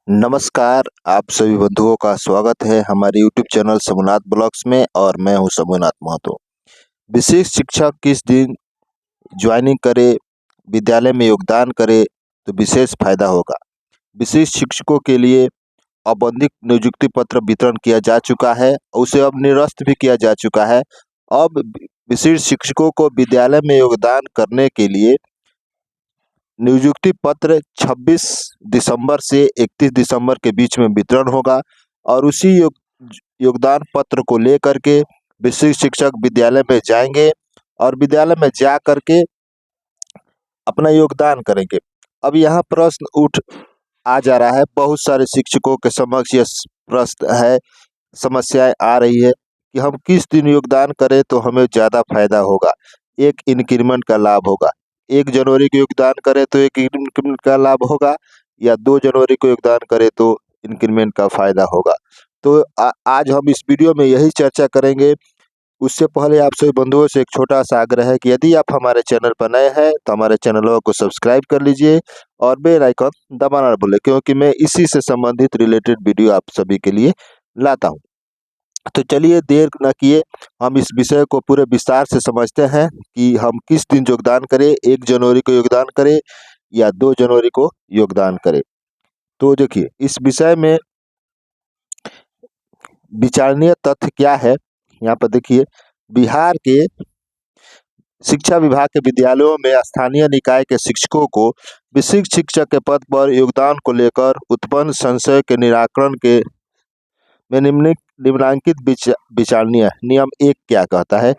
नमस्कार, आप सभी बंधुओं का स्वागत है हमारे यूट्यूब चैनल समूहनाथ ब्लॉग्स में और मैं हूं समूहनाथ महतो। विशेष शिक्षक किस दिन ज्वाइनिंग करे, विद्यालय में योगदान करे तो विशेष फायदा होगा। विशेष शिक्षकों के लिए औपबंधिक नियुक्ति पत्र वितरण किया जा चुका है और उसे अब निरस्त भी किया जा चुका है। अब विशेष शिक्षकों को विद्यालय में योगदान करने के लिए नियुक्ति पत्र 26 दिसंबर से 31 दिसंबर के बीच में वितरण होगा और उसी योगदान पत्र को लेकर के विशेष शिक्षक विद्यालय में जाएंगे और विद्यालय में जा करके अपना योगदान करेंगे। अब यहाँ प्रश्न उठ आ जा रहा है, बहुत सारे शिक्षकों के समक्ष यह प्रश्न है, समस्याएं आ रही है कि हम किस दिन योगदान करें तो हमें ज़्यादा फायदा होगा, एक इंक्रीमेंट का लाभ होगा। 1 जनवरी को योगदान करें तो एक इंक्रीमेंट का लाभ होगा या 2 जनवरी को योगदान करें तो इंक्रीमेंट का फायदा होगा। तो आज हम इस वीडियो में यही चर्चा करेंगे। उससे पहले आप सभी बंधुओं से एक छोटा सा आग्रह है कि यदि आप हमारे चैनल पर नए हैं तो हमारे चैनलों को सब्सक्राइब कर लीजिए और बेल आइकन दबाना ना भूलें, क्योंकि मैं इसी से संबंधित रिलेटेड वीडियो आप सभी के लिए लाता हूं। तो चलिए देर न किए हम इस विषय को पूरे विस्तार से समझते हैं कि हम किस दिन योगदान करें, 1 जनवरी को योगदान करें या 2 जनवरी को योगदान करें। तो देखिए, इस विषय में विचारणीय तथ्य क्या है, यहाँ पर देखिए। बिहार के शिक्षा विभाग के विद्यालयों में स्थानीय निकाय के शिक्षकों को विशिष्ट शिक्षक के पद पर योगदान को लेकर उत्पन्न संशय के निराकरण के में निम्नलिखित विचारणीय नियम 1 क्या कहता है।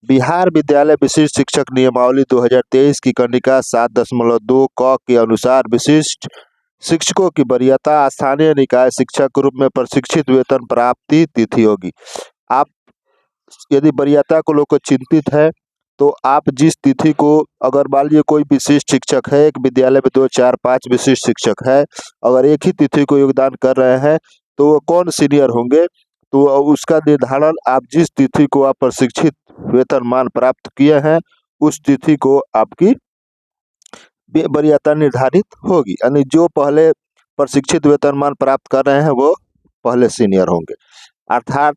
बिहार विद्यालय विशिष्ट शिक्षक नियमावली 2023 की कंडिका 7.2 क के अनुसार विशिष्ट शिक्षकों की वरीयता स्थानीय निकाय शिक्षक के रूप में प्रशिक्षित वेतन प्राप्ति तिथि होगी। आप यदि वरीयता को लेकर चिंतित है तो आप जिस तिथि को, अगर मान लीजिए कोई विशिष्ट शिक्षक है, एक विद्यालय में 2, 4, 5 विशिष्ट शिक्षक है, अगर एक ही तिथि को योगदान कर रहे हैं तो वो कौन सीनियर होंगे, तो उसका निर्धारण आप जिस तिथि को आप प्रशिक्षित वेतनमान प्राप्त किए हैं उस तिथि को आपकी वरीयता निर्धारित होगी। यानी जो पहले प्रशिक्षित वेतनमान प्राप्त कर रहे हैं वो पहले सीनियर होंगे। अर्थात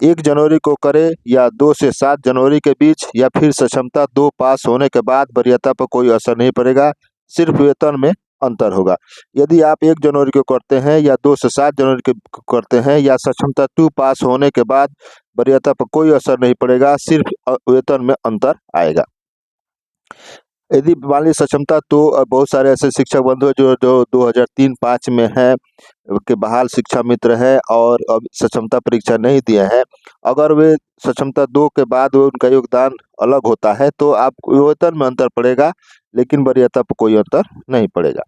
1 जनवरी को करें या 2 से 7 जनवरी के बीच या फिर सक्षमता 2 पास होने के बाद वरीयता पर कोई असर नहीं पड़ेगा, सिर्फ वेतन में अंतर होगा। यदि आप 1 जनवरी को करते हैं या 2 से 7 जनवरी को करते हैं या सक्षमता 2 पास होने के बाद वरीयता पर कोई असर नहीं पड़ेगा, सिर्फ वेतन में अंतर आएगा। यदि मान लीजिए सक्षमता, तो बहुत सारे ऐसे शिक्षक बंधु हैं जो 2003-5 में हैं, के बहाल शिक्षा मित्र हैं और अब सक्षमता परीक्षा नहीं दिए हैं। अगर वे सक्षमता 2 के बाद उनका योगदान अलग होता है तो आपको वेतन में अंतर पड़ेगा, लेकिन वरीयता पर कोई अंतर नहीं पड़ेगा।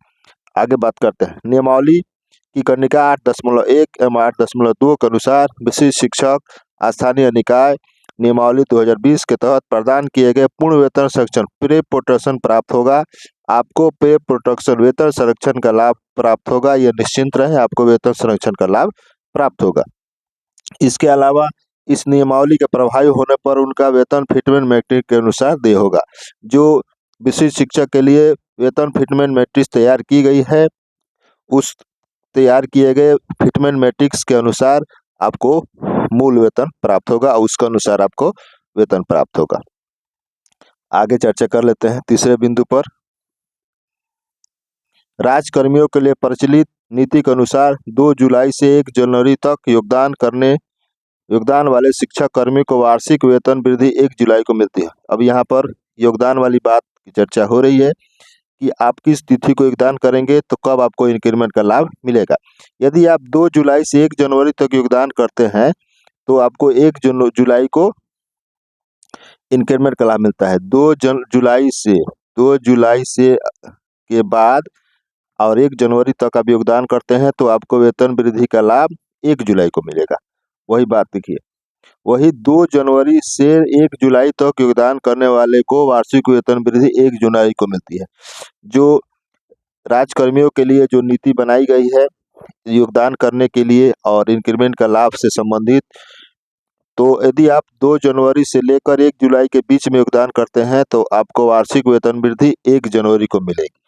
आगे बात करते हैं। नियमावली की कंडिका 8.1 एवं 8.2 के अनुसार विशिष्ट शिक्षक स्थानीय निकाय नियमावली 2020 के तहत प्रदान किए गए पूर्ण वेतन संरक्षण पे प्रोटेक्शन प्राप्त होगा। आपको पे प्रोटेक्शन वेतन संरक्षण का लाभ प्राप्त होगा, यह निश्चिंत रहे, आपको वेतन संरक्षण का लाभ प्राप्त होगा। इसके अलावा इस नियमावली के प्रभावी होने पर उनका वेतन फिटमेंट मैट्रिक्स के अनुसार देय होगा। जो विशिष्ट शिक्षक के लिए वेतन फिटमेंट मैट्रिक्स तैयार की गई है, उस तैयार किए गए फिटमेंट मैट्रिक्स के अनुसार आपको मूल वेतन प्राप्त होगा और उसके अनुसार आपको वेतन प्राप्त होगा। आगे चर्चा कर लेते हैं तीसरे बिंदु पर। राज्यकर्मियों के लिए प्रचलित नीति के अनुसार 2 जुलाई से 1 जनवरी तक योगदान वाले शिक्षक कर्मी को वार्षिक वेतन वृद्धि 1 जुलाई को मिलती है। अब यहाँ पर योगदान वाली बात की चर्चा हो रही है कि आप किस तिथि को योगदान करेंगे तो कब आपको इंक्रीमेंट का लाभ मिलेगा। यदि आप 2 जुलाई से 1 जनवरी तक योगदान करते हैं तो आपको 1 जुलाई को इंक्रीमेंट का लाभ मिलता है। 2 जुलाई से के बाद और 1 जनवरी तक आप योगदान करते हैं तो आपको वेतन वृद्धि का लाभ 1 जुलाई को मिलेगा। वही बात देखिए, वही 2 जनवरी से 1 जुलाई तक योगदान करने वाले को वार्षिक वेतन वृद्धि 1 जुलाई को मिलती है। जो राज्यकर्मियों के लिए जो नीति बनाई गई है योगदान करने के लिए और इंक्रीमेंट का लाभ से संबंधित, तो यदि आप 2 जनवरी से लेकर 1 जुलाई के बीच में योगदान करते हैं तो आपको वार्षिक वेतन वृद्धि 1 जनवरी को मिलेगी।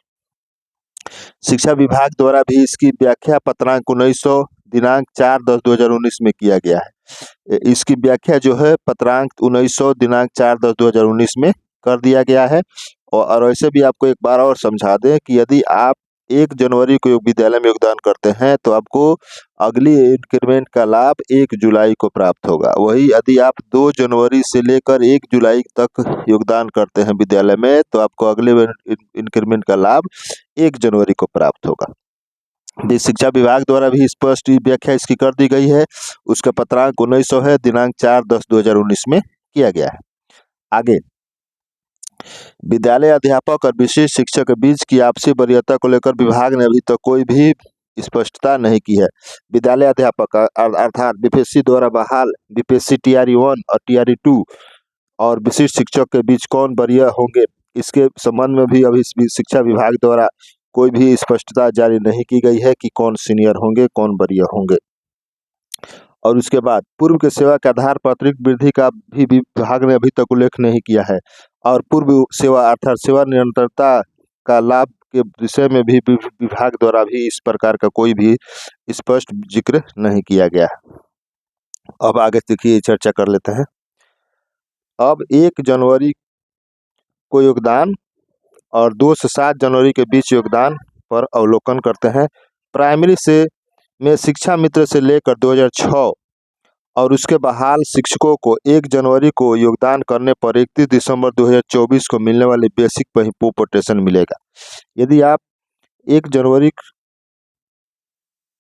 शिक्षा विभाग द्वारा भी इसकी व्याख्या पत्रांक 1900 दिनांक 4/10/2019 में किया गया है। इसकी व्याख्या जो है पत्रांक 1900 दिनांक 4/10/2019 में कर दिया गया है। और ऐसे भी आपको एक बार और समझा दें कि यदि आप 1 जनवरी को विद्यालय में योगदान करते हैं तो आपको अगली इंक्रीमेंट का लाभ 1 जुलाई को प्राप्त होगा। वही यदि आप 2 जनवरी से लेकर 1 जुलाई तक योगदान करते हैं विद्यालय में तो आपको अगले इंक्रीमेंट का लाभ 1 जनवरी को प्राप्त होगा। शिक्षा विभाग द्वारा भी स्पष्ट व्याख्या इसकी कर दी गई है। उसका पत्रांक 1900 है, दिनांक 4/10/2019 में किया गया है। आगे, विद्यालय अध्यापक और विशिष्ट शिक्षक के बीच की आपसी वरीयता को लेकर विभाग ने अभी तक कोई भी स्पष्टता नहीं की है। विद्यालय अध्यापक अर्थात बीपीएससी द्वारा बहाल बीपीएससी टीआरई 1 और टीआरई 2 और विशिष्ट शिक्षक के बीच कौन वरीय होंगे, इसके संबंध में भी अभी शिक्षा विभाग द्वारा कोई भी स्पष्टता जारी नहीं की गई है कि कौन सीनियर होंगे, कौन वरीय होंगे। और उसके बाद पूर्व के सेवा के आधार पर अतिरिक्त वृद्धि का भी विभाग ने अभी तक उल्लेख नहीं किया है। और पूर्व सेवा अर्थात सेवा निरंतरता का लाभ के विषय में भी विभाग द्वारा भी इस प्रकार का कोई भी स्पष्ट जिक्र नहीं किया गया। अब आगे देखिए चर्चा कर लेते हैं। अब 1 जनवरी को योगदान और 2 से 7 जनवरी के बीच योगदान पर अवलोकन करते हैं। प्राइमरी से में शिक्षा मित्र से लेकर 2006 और उसके बहाल शिक्षकों को 1 जनवरी को योगदान करने पर 31 दिसंबर 2024 को मिलने वाली बेसिक पे पोटेशन मिलेगा। यदि आप 1 जनवरी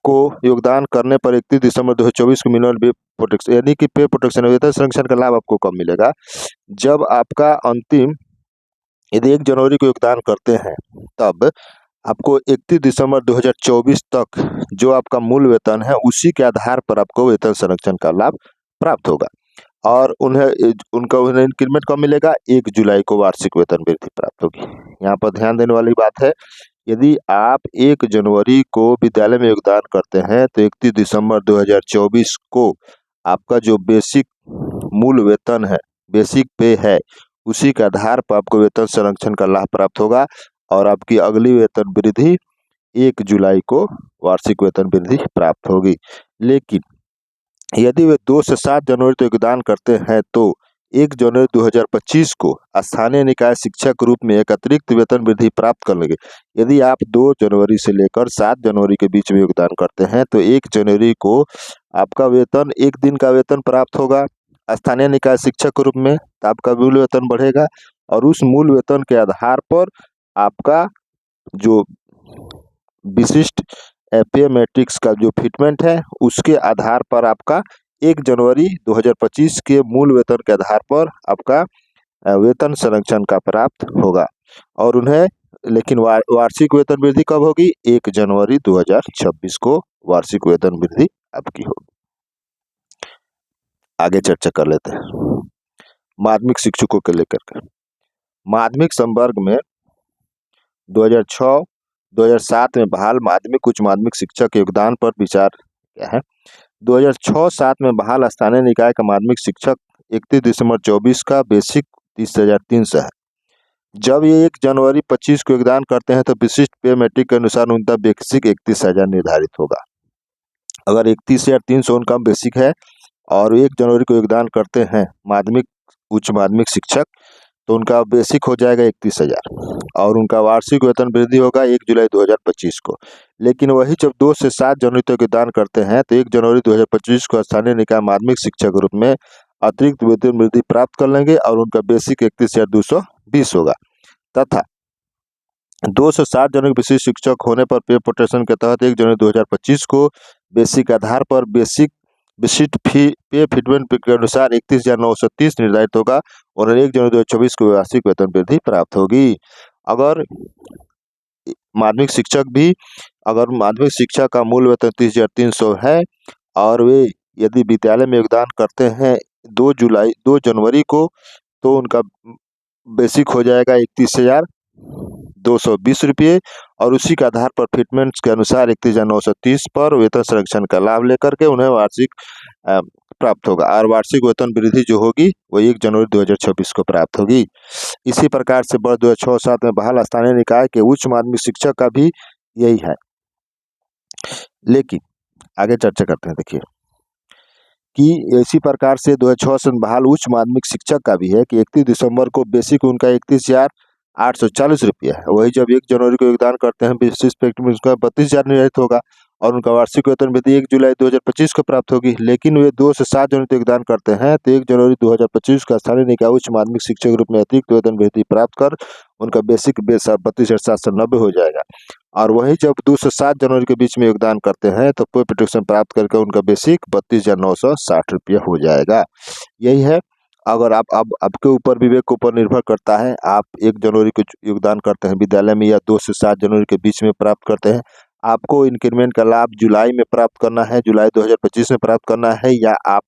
को योगदान करने पर 31 दिसंबर 2024 को मिलने वाली प्रोटेक्शन यानी कि पे प्रोटेक्शन वेतन संरक्षण का लाभ आपको कब मिलेगा, जब आपका अंतिम यदि 1 जनवरी को योगदान करते हैं तब आपको 31 दिसंबर 2024 तक जो आपका मूल वेतन है उसी के आधार पर आपको वेतन संरक्षण का लाभ प्राप्त होगा। और उन्हें इंक्रीमेंट कब मिलेगा, 1 जुलाई को वार्षिक वेतन वृद्धि प्राप्त होगी। यहाँ पर ध्यान देने वाली बात है, यदि आप 1 जनवरी को विद्यालय में योगदान करते हैं तो 31 दिसंबर 2024 को आपका जो बेसिक मूल वेतन है, बेसिक पे है, उसी के आधार पर आपको वेतन संरक्षण का लाभ प्राप्त होगा। और आपकी अगली वेतन वृद्धि 1 जुलाई को वार्षिक वेतन वृद्धि प्राप्त होगी। लेकिन यदि वे 2 से 7 जनवरी तक योगदान करते हैं तो 1 जनवरी 2025 को स्थानीय निकाय शिक्षक के रूप में एक अतिरिक्त वेतन वृद्धि प्राप्त कर लेंगे। यदि आप 2 जनवरी से लेकर 7 जनवरी के बीच में योगदान करते हैं तो 1 जनवरी को आपका वेतन 1 दिन का वेतन प्राप्त होगा स्थानीय निकाय शिक्षक के रूप में, तो आपका मूल वेतन बढ़ेगा। और उस मूल वेतन के आधार पर आपका जो विशिष्ट पे मैट्रिक्स का जो फिटमेंट है उसके आधार पर आपका 1 जनवरी 2025 के मूल वेतन के आधार पर आपका वेतन संरक्षण का प्राप्त होगा। और उन्हें लेकिन वार्षिक वेतन वृद्धि कब होगी, 1 जनवरी 2026 को वार्षिक वेतन वृद्धि आपकी होगी। आगे चर्चा कर लेते हैं माध्यमिक शिक्षकों के लेकर। माध्यमिक संवर्ग में 2006-2007 में बहाल माध्यमिक उच्च माध्यमिक शिक्षक के योगदान पर विचार किया है। 2006-07 में बहाल स्थानीय निकाय का माध्यमिक शिक्षक 31 दिसंबर 24 का बेसिक 30,300 है। जब ये 1 जनवरी 25 को योगदान करते हैं तो विशिष्ट पे मैट्रिक के अनुसार उनका बेसिक 31,000 निर्धारित होगा। अगर 31,300 उनका बेसिक है और 1 जनवरी को योगदान करते हैं माध्यमिक उच्च माध्यमिक शिक्षक तो उनका बेसिक हो जाएगा 31,000 और उनका वार्षिक वेतन वृद्धि होगा 1 जुलाई 2025 को। लेकिन वही जब 2 से 7 जनवरी तक योगदान करते हैं तो 1 जनवरी 2025 को स्थानीय निकाय माध्यमिक शिक्षक के रूप में अतिरिक्त वेतन वृद्धि प्राप्त कर लेंगे और उनका बेसिक 31,220 होगा। तथा 2 से 7 जनवरी विशिष्ट शिक्षक होने पर पे प्रोटेक्शन के तहत 1 जनवरी 2025 को बेसिक आधार पर बेसिक विशिष्ट पे फिटमेंट के अनुसार 31,930 निर्धारित होगा और 1 जनवरी 2024 को वार्षिक वेतन वृद्धि प्राप्त होगी। अगर माध्यमिक शिक्षक का मूल वेतन 30,300 है और वे यदि विद्यालय में योगदान करते हैं 2 जनवरी को तो उनका बेसिक हो जाएगा 31,220 रुपये और उसी के आधार पर फिटमेंट्स के अनुसार 31,930 पर वेतन संरक्षण का लाभ लेकर के उन्हें वार्षिक प्राप्त होगा। और वार्षिक वेतन वृद्धि जो होगी वो 1 जनवरी 2026 को प्राप्त होगी। इसी प्रकार से वर्ष 2006-07 में बहाल स्थानीय निकाय के उच्च माध्यमिक शिक्षक का भी यही है। लेकिन आगे चर्चा करते हैं। देखिए कि इसी प्रकार से 2006 से बहाल उच्च माध्यमिक शिक्षक का भी है कि 31 दिसंबर को बेसिक उनका 31,840 रुपया है। वही जब 1 जनवरी को योगदान करते हैं विशेष पेमेंट में उसका 32,000 निर्धारित होगा और उनका वार्षिक वेतन वृद्धि 1 जुलाई 2025 को प्राप्त होगी। लेकिन वे 2 से 7 जनवरी तक योगदान करते हैं तो 1 जनवरी 2025 का स्थानीय निकाय उच्च माध्यमिक शिक्षक के रूप में अतिरिक्त वेतन वृद्धि प्राप्त कर उनका बेसिक 32,790 हो जाएगा। और वही जब 2 से 7 जनवरी के बीच में योगदान करते हैं तो कोई प्रोटेक्शन प्राप्त करके उनका बेसिक 32,960 रुपया हो जाएगा। यही है। अगर आप अब आपके ऊपर विवेक के ऊपर निर्भर करता है, आप 1 जनवरी को योगदान करते हैं विद्यालय में या 2 से 7 जनवरी के बीच में प्राप्त करते हैं, आपको इंक्रीमेंट का लाभ जुलाई में प्राप्त करना है, जुलाई 2025 में प्राप्त करना है या आप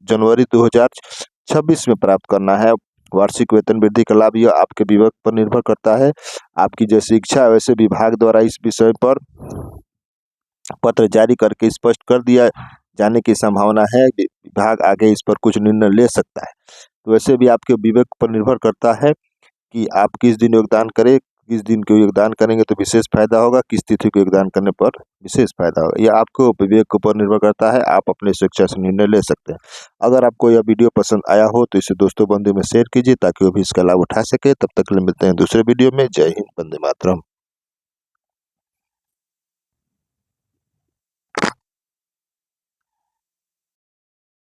जनवरी 2026 में प्राप्त करना है। वार्षिक वेतन वृद्धि का लाभ यह आपके विवेक पर निर्भर करता है। आपकी जैसी इच्छा है वैसे विभाग द्वारा इस विषय पर पत्र जारी करके स्पष्ट कर दिया जाने की संभावना है। विभाग आगे इस पर कुछ निर्णय ले सकता है। तो वैसे भी आपके विवेक पर निर्भर करता है कि आप किस दिन योगदान करें, किस दिन को योगदान करेंगे तो विशेष फायदा होगा, किस तिथि को योगदान करने पर विशेष फायदा होगा। यह आपको विवेक के ऊपर निर्भर करता है, आप अपने स्वेच्छा से निर्णय ले सकते हैं। अगर आपको यह वीडियो पसंद आया हो तो इसे दोस्तों बंधु में शेयर कीजिए ताकि वो भी इसका लाभ उठा सके। तब तक के लिए मिलते हैं दूसरे वीडियो में। जय हिंद, वंदे मातरम।